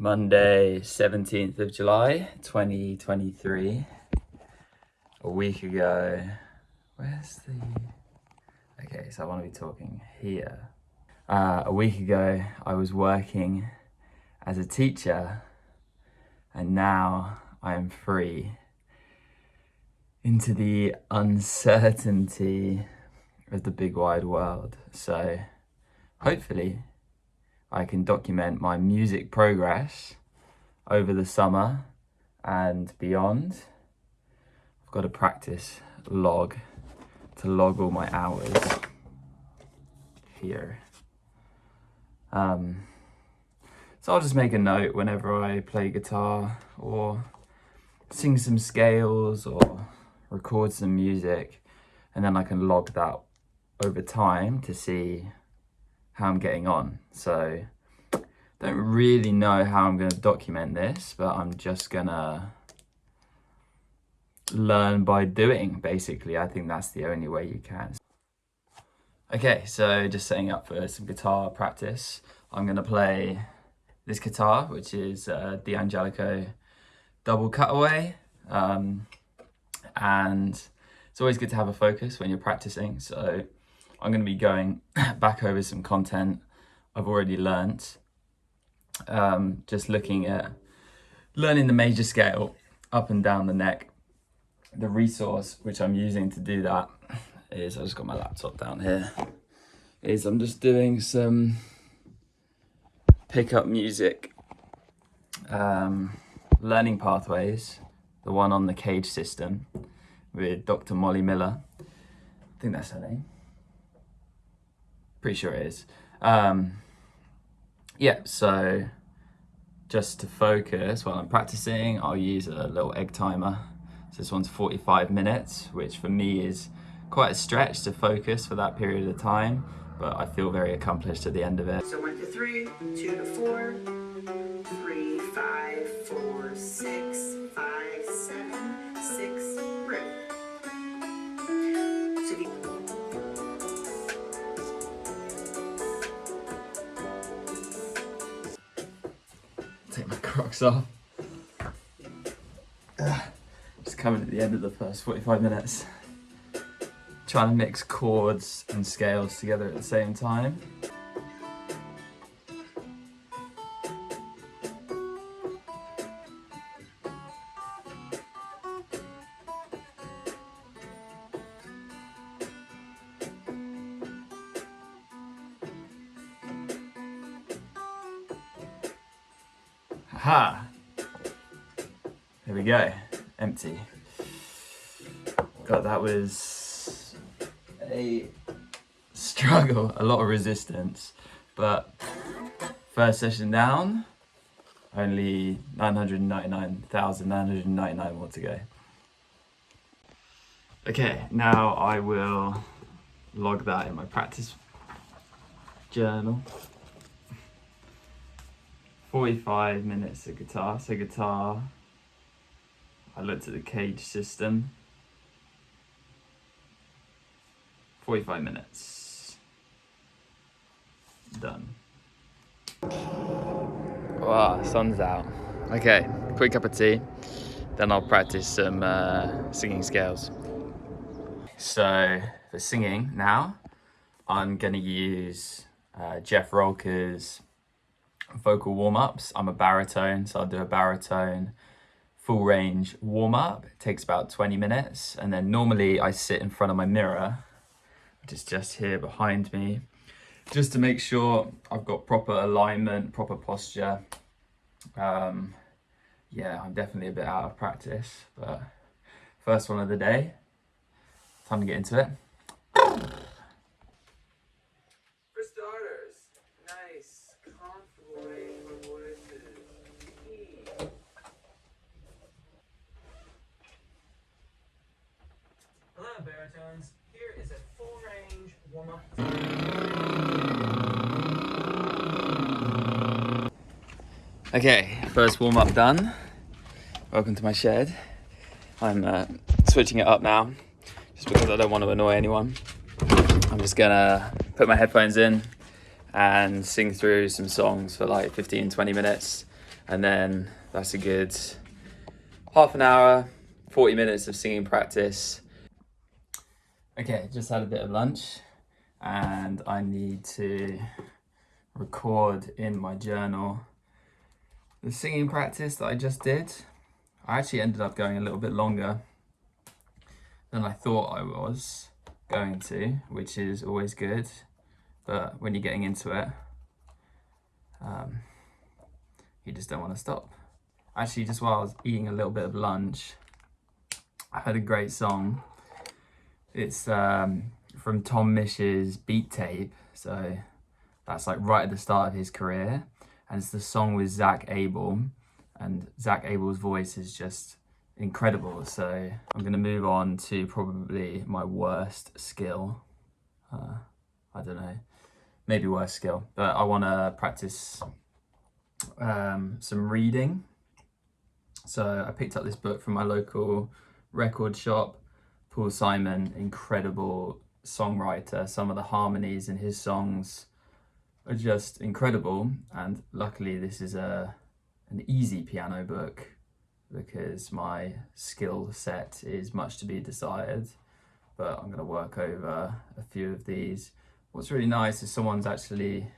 Monday, 17th of July, 2023. A week ago, okay, so I want to be talking here. A week ago, I was working as a teacher, and now I am free into the uncertainty of the big wide world. So hopefully I can document my music progress over the summer and beyond. I've got a practice log to log all my hours here. So I'll just make a note whenever I play guitar or sing some scales or record some music, and then I can log that over time to see how I'm getting on. So don't really know how I'm going to document this, but I'm just gonna learn by doing, basically. I think that's the only way you can. Okay, so just setting up for some guitar practice. I'm gonna play this guitar, which is D'Angelico double cutaway, and it's always good to have a focus when you're practicing. So I'm going to be going back over some content I've already learnt, just looking at learning the major scale up and down the neck. The resource which I'm using to do that is, I just got my laptop down here, is I'm just doing some pickup music learning pathways, the one on the Cage system with Dr. Molly Miller. I think that's her name. Pretty sure it is. Yeah, so just to focus while I'm practicing, I'll use a little egg timer. So this one's 45 minutes, which for me is quite a stretch to focus for that period of time, but I feel very accomplished at the end of it. So 1 to 3, 2 to 4, 3, 5, 4, 6, 5, 7, 6, ready. So Take my Crocs off. Just coming at the end of the first 45 minutes. Trying to mix chords and scales together at the same time. Aha! There we go, empty. God, that was a struggle, a lot of resistance, but first session down, only 999,999 more to go. Okay, now I will log that in my practice journal. 45 minutes of guitar. So guitar, I looked at the Cage system. 45 minutes. Done. Wow, sun's out. Okay, quick cup of tea. Then I'll practice some singing scales. So for singing now, I'm gonna use Jeff Rolker's vocal warm-ups. I'm a baritone, so I'll do a baritone full range warm-up. It takes about 20 minutes, and then normally I sit in front of my mirror, which is just here behind me, just to make sure I've got proper alignment, proper posture. Yeah, I'm definitely a bit out of practice, but first one of the day, time to get into it. hello, baritones. Here is a full range warm-up. Okay, first warm-up done. Welcome to my shed. I'm switching it up now, just because I don't want to annoy anyone. I'm just gonna put my headphones in and sing through some songs for like 15-20 minutes, And then that's a good half an hour, 40 minutes of singing practice. Okay, just had a bit of lunch and I need to record in my journal the singing practice that I just did. I actually ended up going a little bit longer than I thought I was going to, which is always good. But when you're getting into it, you just don't want to stop. Actually, just while I was eating a little bit of lunch, I heard a great song. It's from Tom Mish's Beat Tape. So that's like right at the start of his career. And it's the song with Zach Abel. And Zach Abel's voice is just incredible. So I'm gonna move on to probably my worst skill. I don't know, maybe worst skill, but I wanna practice some reading. So I picked up this book from my local record shop. Paul Simon, incredible songwriter. Some of the harmonies in his songs are just incredible. And luckily this is an easy piano book because my skill set is much to be desired. But I'm going to work over a few of these. What's really nice is someone's actually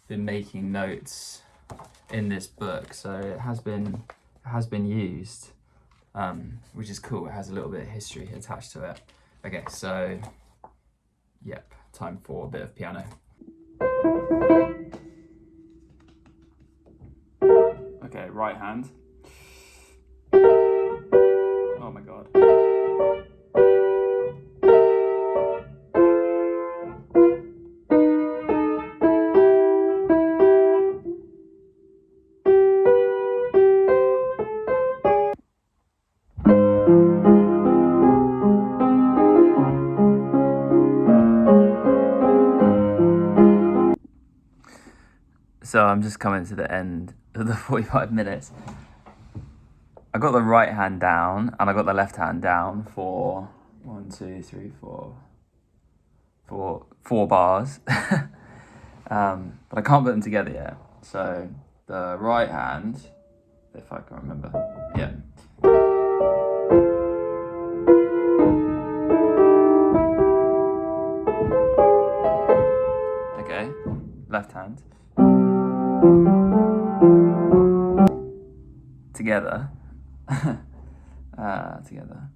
been making notes in this book, so it has been used, which is cool. It has a little bit of history attached to it. Okay, so yep, time for a bit of piano. Okay, right hand. Oh my god. So I'm just coming to the end of the 45 minutes. I got the right hand down and I got the left hand down for 4 bars. But I can't put them together yet. So the right hand, if I can remember, yeah. Okay, left hand. Together. Together.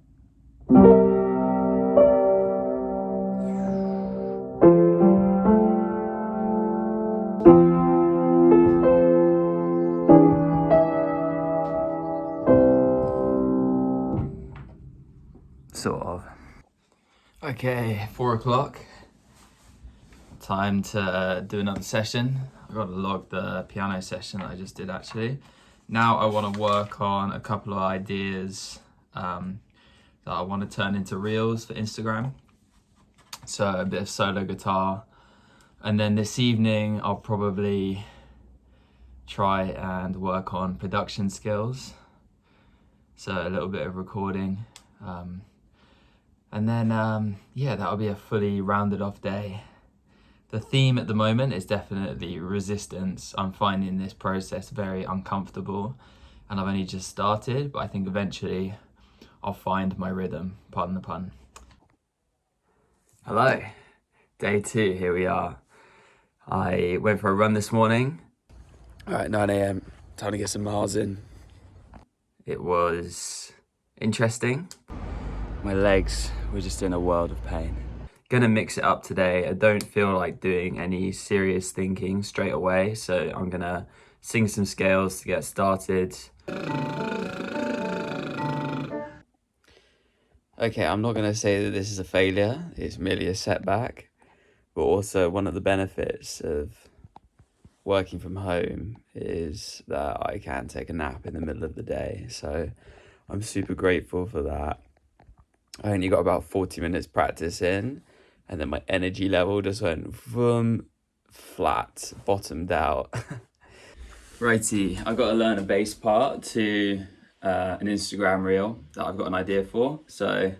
Sort of. Okay, 4 o'clock. Time to do another session. I've got to log the piano session that I just did actually. Now I want to work on a couple of ideas that I want to turn into reels for Instagram. So a bit of solo guitar. And then this evening I'll probably try and work on production skills. So a little bit of recording. And then, yeah, that'll be a fully rounded off day. The theme at the moment is definitely resistance. I'm finding this process very uncomfortable and I've only just started, but I think eventually I'll find my rhythm, pardon the pun. Hello, day 2, here we are. I went for a run this morning. All right, 9 a.m, time to get some miles in. It was interesting. My legs were just in a world of pain. Gonna mix it up today. I don't feel like doing any serious thinking straight away, so I'm gonna sing some scales to get started. Okay, I'm not gonna say that this is a failure, it's merely a setback, but also one of the benefits of working from home is that I can take a nap in the middle of the day, so I'm super grateful for that. I only got about 40 minutes practice in, and then my energy level just went vroom, flat, bottomed out. Righty, I've got to learn a bass part to an Instagram reel that I've got an idea for. So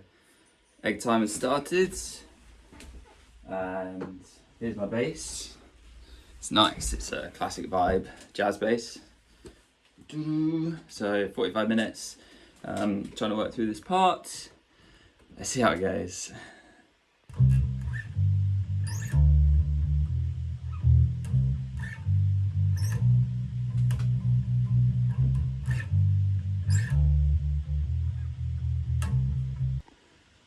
egg time has started, and here's my bass. It's nice, it's a classic vibe jazz bass. So 45 minutes, trying to work through this part. Let's see how it goes.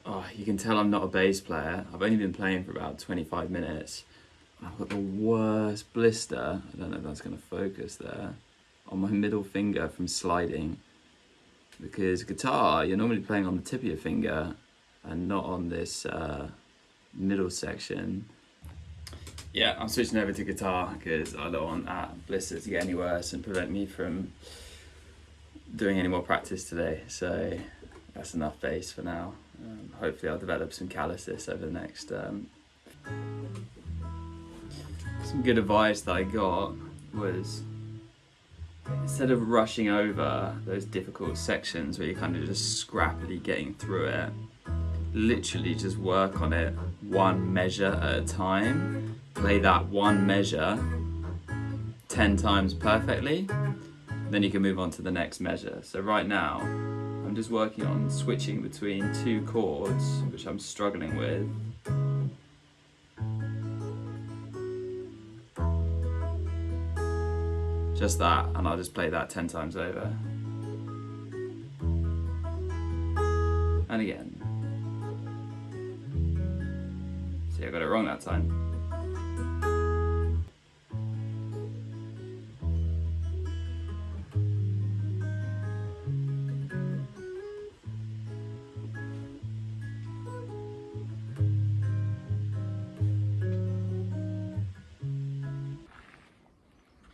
Oh, you can tell I'm not a bass player. I've only been playing for about 25 minutes. I've got the worst blister, I don't know if that's going to focus there, on my middle finger from sliding. Because guitar, you're normally playing on the tip of your finger and not on this middle section. Yeah, I'm switching over to guitar because I don't want that blister to get any worse and prevent me from doing any more practice today. So that's enough bass for now. Hopefully I'll develop some calluses over the next... Some good advice that I got was, instead of rushing over those difficult sections where you're kind of just scrappily getting through it, literally just work on it one measure at a time. Play that one measure 10 times perfectly, then you can move on to the next measure. So right now, I'm just working on switching between two chords, which I'm struggling with. Just that, and I'll just play that 10 times over. And again. See, I got it wrong that time.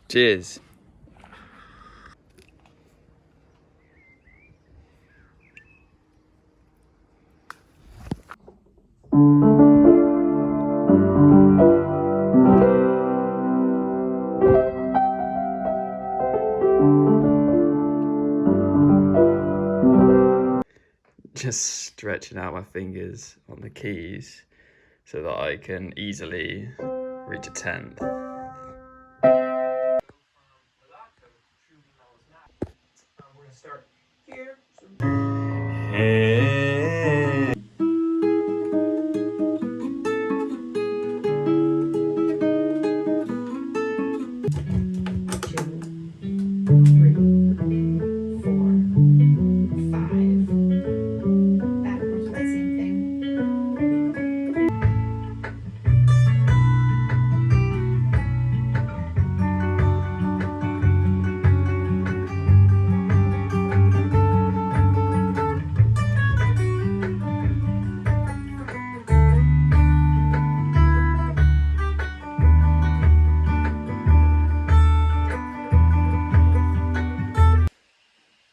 Cheers. Just stretching out my fingers on the keys so that I can easily reach a 10th. We're gonna start here. Hey. 5. Backwards, but same thing.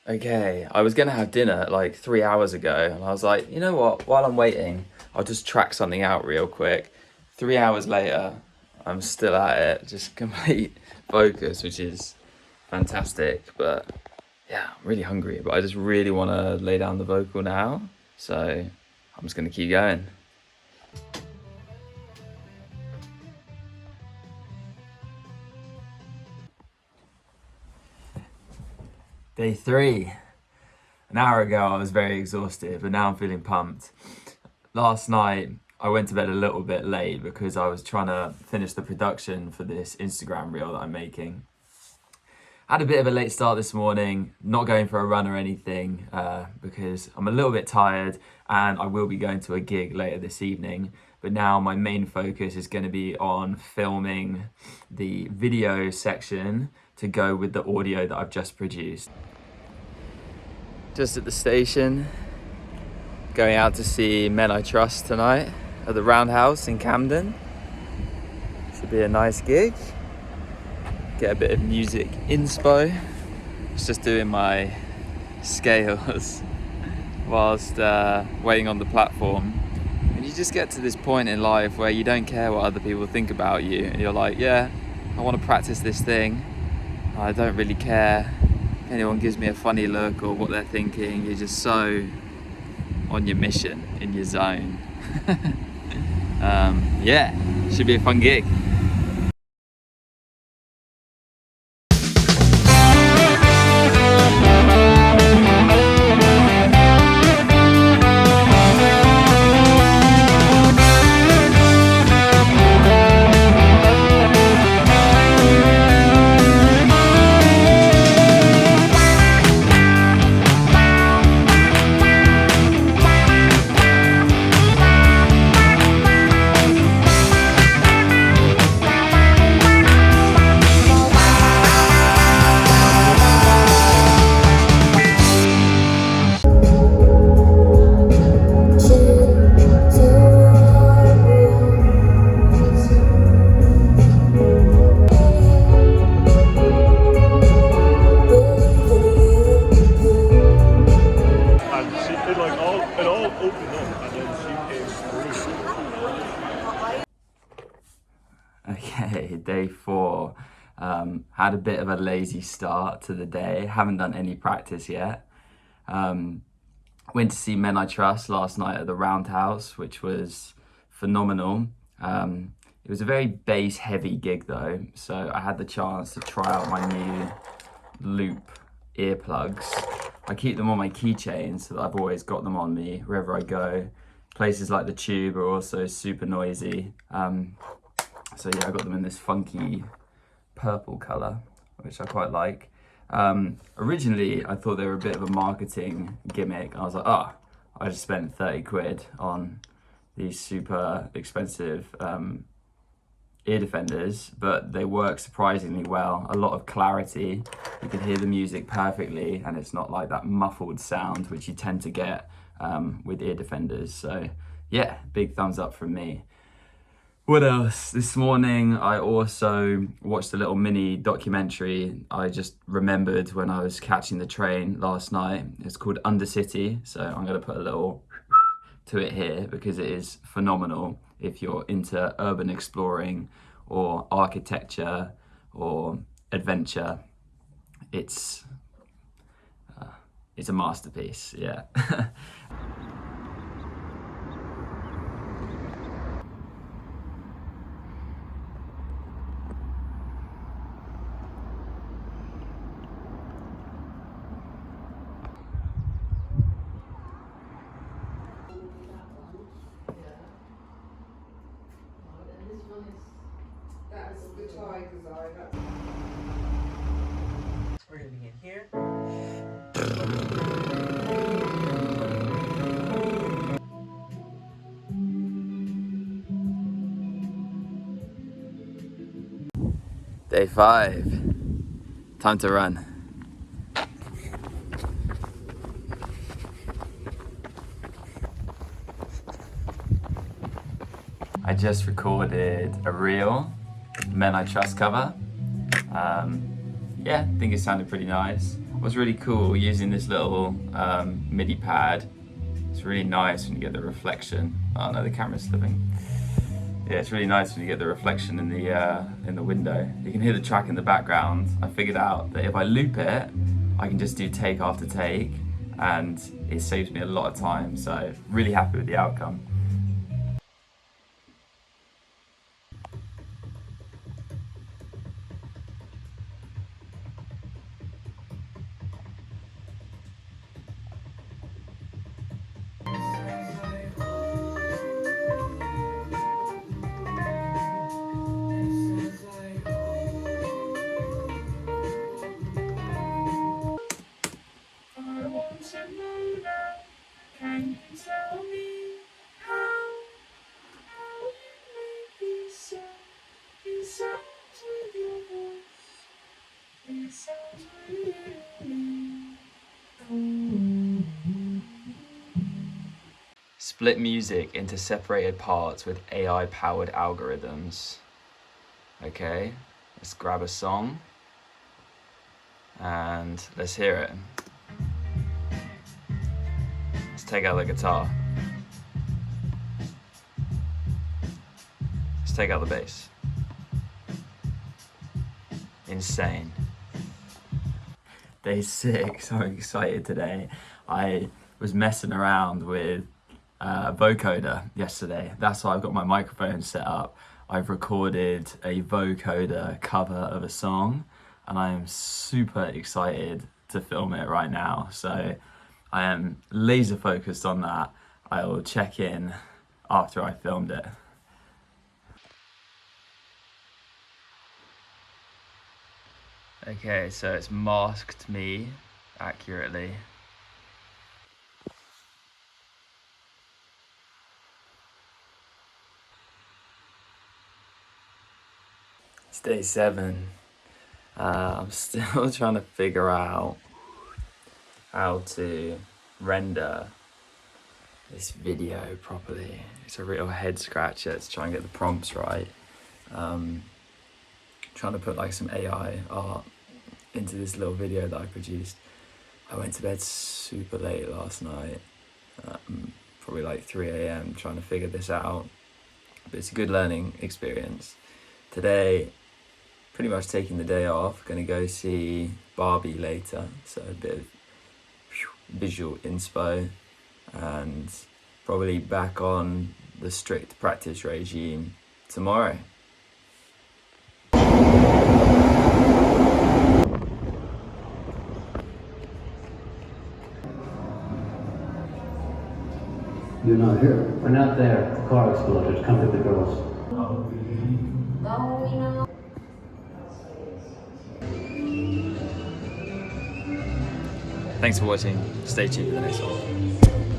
Okay, I was gonna have dinner like 3 hours ago, and I was like, you know what, while I'm waiting, I'll just track something out real quick. 3 hours later, I'm still at it, just complete focus, which is fantastic. But yeah, I'm really hungry, but I just really want to lay down the vocal now, so I'm just gonna keep going. Day 3. An hour ago I was very exhausted, but now I'm feeling pumped. Last night I went to bed a little bit late because I was trying to finish the production for this Instagram reel that I'm making. Had a bit of a late start this morning, not going for a run or anything because I'm a little bit tired and I will be going to a gig later this evening. But now my main focus is going to be on filming the video section to go with the audio that I've just produced. Just at the station, going out to see Men I Trust tonight at the Roundhouse in Camden. Should be a nice gig. Get a bit of music inspo. It's just doing my scales whilst waiting on the platform. And you just get to this point in life where you don't care what other people think about you. And you're like, yeah, I want to practice this thing. I don't really care if anyone gives me a funny look or what they're thinking. You're just so on your mission, in your zone. Yeah, should be a fun gig. had a bit of a lazy start to the day. Haven't done any practice yet. Went to see Men I Trust last night at the Roundhouse, which was phenomenal. It was a very bass heavy gig though, so I had the chance to try out my new loop earplugs. I keep them on my keychain so that I've always got them on me wherever I go. Places like the Tube are also super noisy. So yeah, I got them in this funky purple colour, which I quite like. Originally, I thought they were a bit of a marketing gimmick. I was like, I just spent 30 quid on these super expensive ear defenders, but they work surprisingly well. A lot of clarity, you can hear the music perfectly, and it's not like that muffled sound which you tend to get with ear defenders. So yeah, big thumbs up from me. What else? This morning I also watched a little mini documentary I just remembered when I was catching the train last night. It's called Undercity, so I'm going to put a little to it here because it is phenomenal if you're into urban exploring or architecture or adventure. It's a masterpiece, yeah. We're gonna begin here. Day 5, time to run. I just recorded a reel, Men I Trust cover. Yeah, I think it sounded pretty nice. What's really cool using this little MIDI pad, it's really nice when you get the reflection. Oh no, the camera's slipping. Yeah, it's really nice when you get the reflection in the window. You can hear the track in the background. I figured out that if I loop it, I can just do take after take, and it saves me a lot of time. So really happy with the outcome. Can you tell me how you make me so? It sounds with your voice. It sounds really. Split music into separated parts with AI-powered algorithms. Okay, let's grab a song and let's hear it. Let's take out the guitar. Let's take out the bass. Insane. Day 6, I'm excited today. I was messing around with vocoder yesterday. That's why I've got my microphone set up. I've recorded a vocoder cover of a song and I am super excited to film it right now. So I am laser focused on that. I will check in after I filmed it. Okay, so it's masked me accurately. It's day 7. I'm still trying to figure out how to render this video properly. It's a real head scratcher to try and get the prompts right. Trying to put like some AI art into this little video that I produced. I went to bed super late last night, probably like 3 a.m. trying to figure this out, but it's a good learning experience. Today, pretty much taking the day off. Gonna go see Barbie later, so a bit of visual inspo, and probably back on the strict practice regime tomorrow. You're not here. We're not there. The car exploded. Come get the girls. Thanks for watching. Stay tuned for the next one.